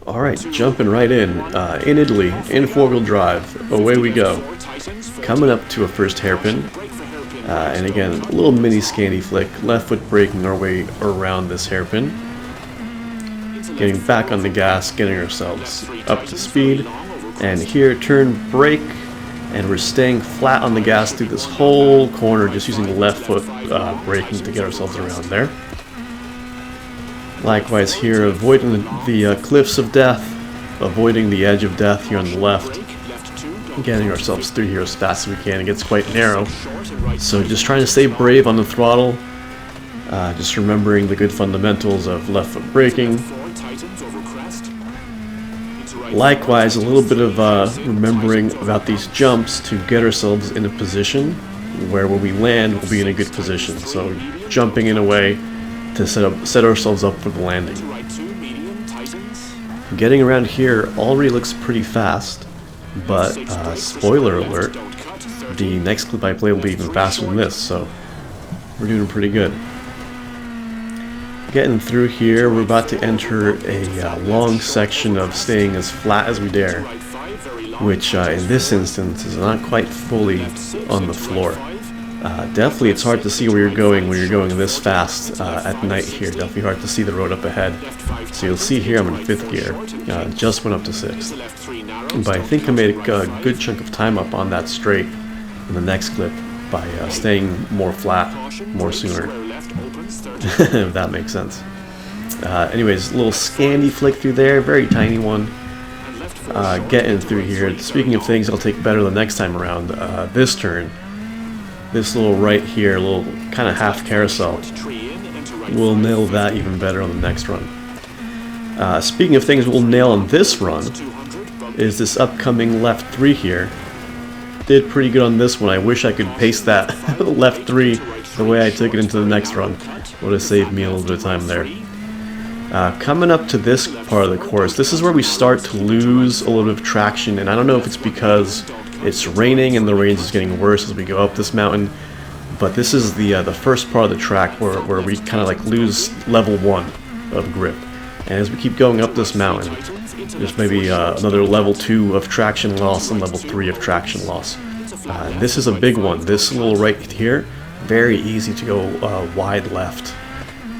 Alright, jumping right in Italy, in four-wheel drive, away we go. Coming up to a first hairpin, and again, a little mini scanty flick, left foot braking our way around this hairpin. Getting back on the gas, getting ourselves up to speed, and here turn brake, and we're staying flat on the gas through this whole corner, just using the left foot braking to get ourselves around there. Likewise here, avoiding the cliffs of death, avoiding the edge of death here on the left, getting ourselves through here as fast as we can. It gets quite narrow, so just trying to stay brave on the throttle, just remembering the good fundamentals of left foot braking. Likewise, a little bit of remembering about these jumps to get ourselves in a position where when we land we'll be in a good position, so jumping in a way to set ourselves up for the landing. Getting around here already looks pretty fast, but spoiler alert, the next clip I play will be even faster than this, so we're doing pretty good. Getting through here, we're about to enter a long section of staying as flat as we dare, which in this instance is not quite fully on the floor. Definitely it's hard to see where you're going when you're going this fast at night here. Definitely hard to see the road up ahead. So you'll see here I'm in 5th gear, just went up to 6th. But I think I made a good chunk of time up on that straight in the next clip by staying more flat, more sooner. If that makes sense. Anyways, a little scandy flick through there, very tiny one. Getting through here. Speaking of things I'll take better the next time around, this turn, this little right here, a little kind of half carousel, we'll nail that even better on the next run. Speaking of things we'll nail on this run, is this upcoming left 3 here. Did pretty good on this one. I wish I could paste that left 3 the way I took it into the next run. Would have saved me a little bit of time there. Coming up to this part of the course, this is where we start to lose a little bit of traction, and I don't know if it's because it's raining and the rain is getting worse as we go up this mountain, but this is the first part of the track where we kind of like lose level 1 of grip. And as we keep going up this mountain, there's maybe another level 2 of traction loss and level 3 of traction loss. This is a big one. This little right here, very easy to go wide left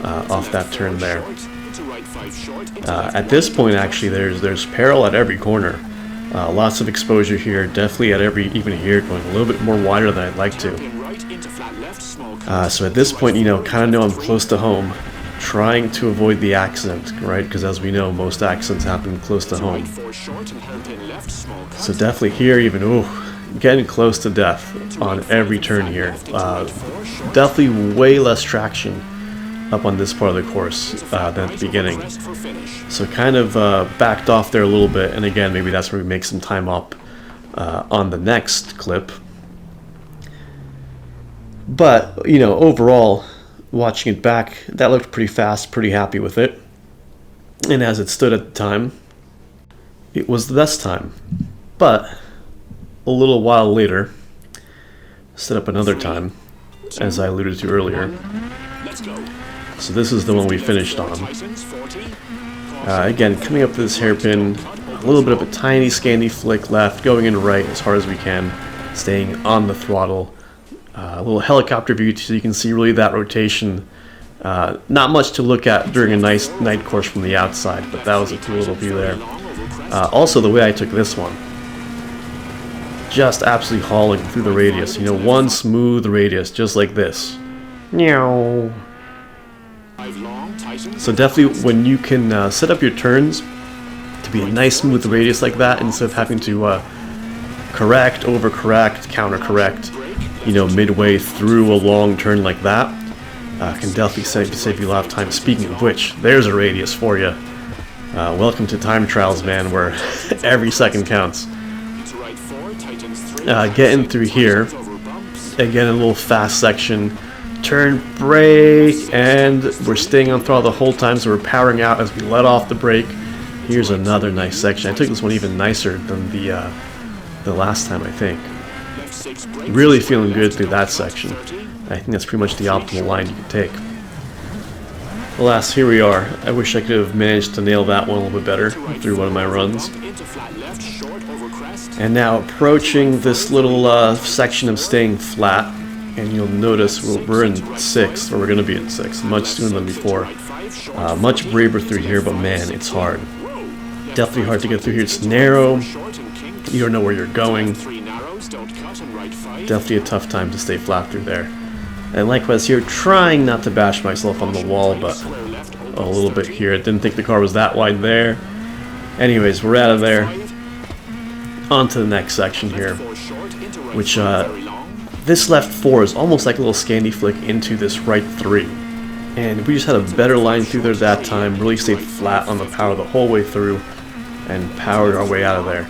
off that turn there. At this point actually there's peril at every corner. Lots of exposure here, definitely at even here, going a little bit more wider than I'd like to. So at this point, kind of know I'm close to home, trying to avoid the accident, right? Because as we know, most accidents happen close to home. So definitely here, even, getting close to death on every turn here. Definitely way less traction up on this part of the course than at the beginning. So kind of backed off there a little bit, and again, maybe that's where we make some time up on the next clip. But, overall, watching it back, that looked pretty fast, pretty happy with it. And as it stood at the time, it was the best time. But a little while later, set up another time, as I alluded to earlier. So this is the one we finished on. Again, coming up to this hairpin, a little bit of a tiny scanty flick left, going in right as hard as we can, staying on the throttle. A little helicopter view so you can see really that rotation. Not much to look at during a nice night course from the outside, but that was a cool little view there. Also, the way I took this one, just absolutely hauling through the radius. One smooth radius, just like this. Meow. So definitely when you can set up your turns to be a nice smooth radius like that, instead of having to correct, overcorrect, counter-correct, midway through a long turn like that, can definitely save you a lot of time. Speaking of which, there's a radius for you. Welcome to time trials, man, where every second counts. Getting through here, again a little fast section, turn, brake, and we're staying on throttle the whole time, so we're powering out as we let off the brake. Here's another nice section. I took this one even nicer than the last time, I think. Really feeling good through that section. I think that's pretty much the optimal line you can take. Alas, here we are. I wish I could have managed to nail that one a little bit better through one of my runs. And now approaching this little section of staying flat, and you'll notice we're in 6th, or we're going to be in 6th, much sooner than before. Much braver through here, but man, it's hard. Definitely hard to get through here. It's narrow. You don't know where you're going. Definitely a tough time to stay flat through there. And likewise here, trying not to bash myself on the wall, but a little bit here. I didn't think the car was that wide there. Anyways, we're out of there. On to the next section here, which this left 4 is almost like a little Scandi flick into this right 3. And we just had a better line through there that time, really stayed flat on the power the whole way through, and powered our way out of there.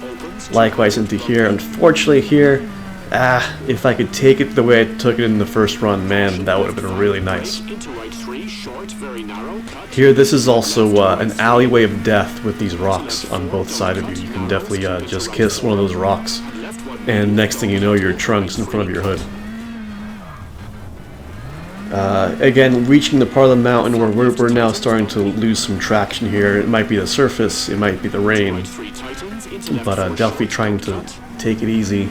Likewise into here. Unfortunately here, if I could take it the way I took it in the first run, man, that would have been really nice. Here, this is also an alleyway of death with these rocks on both sides of you. You can definitely just kiss one of those rocks, and next thing you know, your trunk's in front of your hood. Again, reaching the part of the mountain where we're now starting to lose some traction here. It might be the surface, it might be the rain, but definitely trying to take it easy,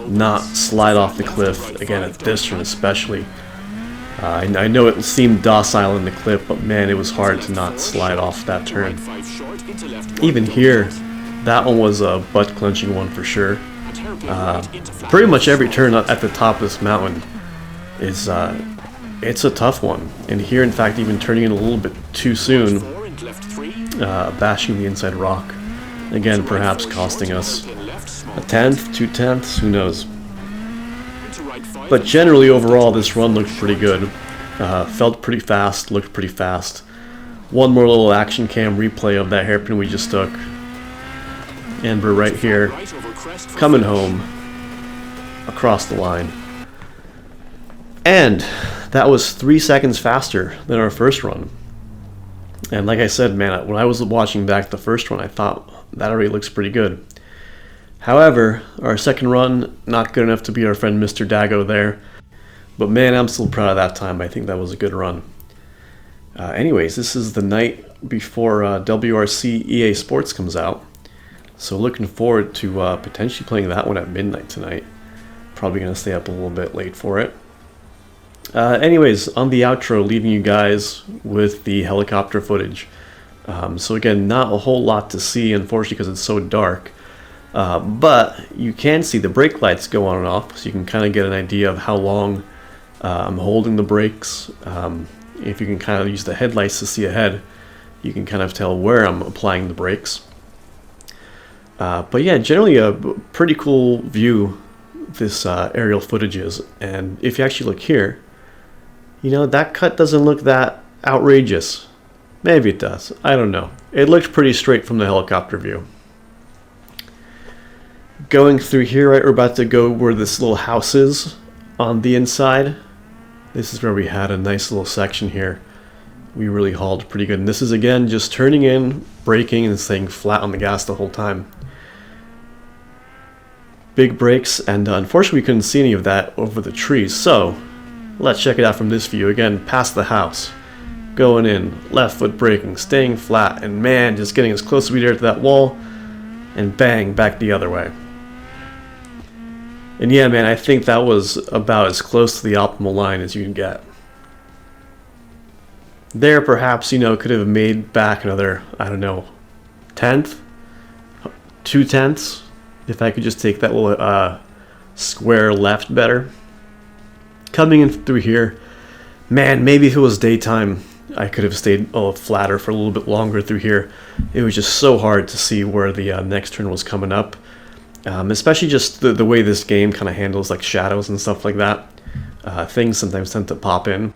not slide off the cliff, again at this turn especially. I know it seemed docile in the clip, but man, it was hard to not slide off that turn. Even here, that one was a butt-clenching one for sure. Pretty much every turn at the top of this mountain is it's a tough one. And here, in fact, even turning in a little bit too soon, bashing the inside rock. Again, perhaps costing us a 10th, 2/10, who knows. But generally, overall, this run looked pretty good. Felt pretty fast, looked pretty fast. One more little action cam replay of that hairpin we just took. And we're right here, coming home, across the line. And that was 3 seconds faster than our first run. And like I said, man, when I was watching back the first run, I thought that already looks pretty good. However, our second run, not good enough to beat our friend Mr. Dago there. But man, I'm still proud of that time. I think that was a good run. Anyways, this is the night before WRC EA Sports comes out. So looking forward to potentially playing that one at midnight tonight. Probably going to stay up a little bit late for it. Anyways, on the outro, leaving you guys with the helicopter footage. So again, not a whole lot to see, unfortunately, because it's so dark. But you can see the brake lights go on and off, so you can kind of get an idea of how long I'm holding the brakes. If you can kind of use the headlights to see ahead, you can kind of tell where I'm applying the brakes. But yeah, generally a pretty cool view this aerial footage is. And if you actually look here, you know, that cut doesn't look that outrageous. Maybe it does. I don't know. It looked pretty straight from the helicopter view. Going through here, right, we're about to go where this little house is on the inside. This is where we had a nice little section here. We really hauled pretty good. And this is, again, just turning in, braking, and staying flat on the gas the whole time. Big brakes, and unfortunately we couldn't see any of that over the trees. So, let's check it out from this view. Again, past the house. Going in, left foot braking, staying flat, and man, just getting as close as we dare to that wall, and bang, back the other way. And yeah, man, I think that was about as close to the optimal line as you can get. There, perhaps, you know, could have made back another, I don't know, 10th? 2/10ths? If I could just take that little square left better. Coming in through here, man, maybe if it was daytime, I could have stayed a little flatter for a little bit longer through here. It was just so hard to see where the next turn was coming up. Especially just the way this game kind of handles like shadows and stuff like that. Things sometimes tend to pop in.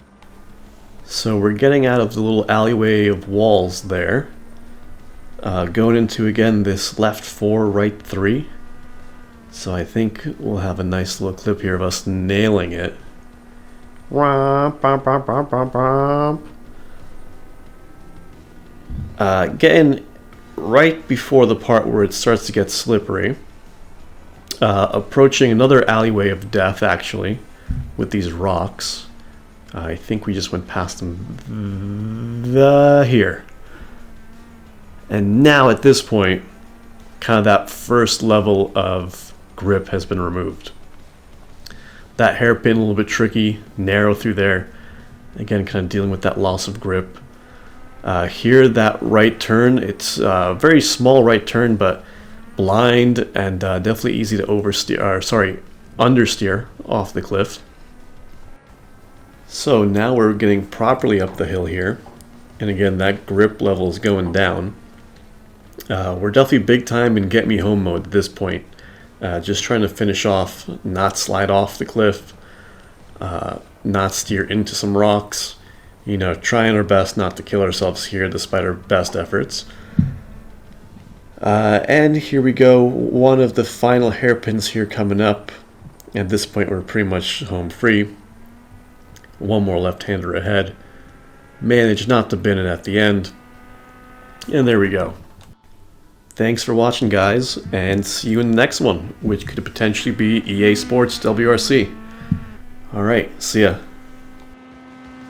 So we're getting out of the little alleyway of walls there. Going into, again, this left 4, right 3. So I think we'll have a nice little clip here of us nailing it. Getting right before the part where it starts to get slippery. Approaching another alleyway of death, actually, with these rocks. I think we just went past them here. And now at this point, kind of that first level of grip has been removed. That hairpin a little bit tricky, narrow through there. Again, kind of dealing with that loss of grip. Here, that right turn, it's a very small right turn, but blind and definitely easy to understeer off the cliff. So now we're getting properly up the hill here. And again, that grip level is going down. We're definitely big time in get me home mode at this point. Just trying to finish off, not slide off the cliff, not steer into some rocks. You know, trying our best not to kill ourselves here despite our best efforts. And here we go, one of the final hairpins here coming up. At this point, we're pretty much home free. One more left-hander ahead. Managed not to bin it at the end. And there we go. Thanks for watching, guys, and see you in the next one, which could potentially be EA Sports WRC. Alright, see ya.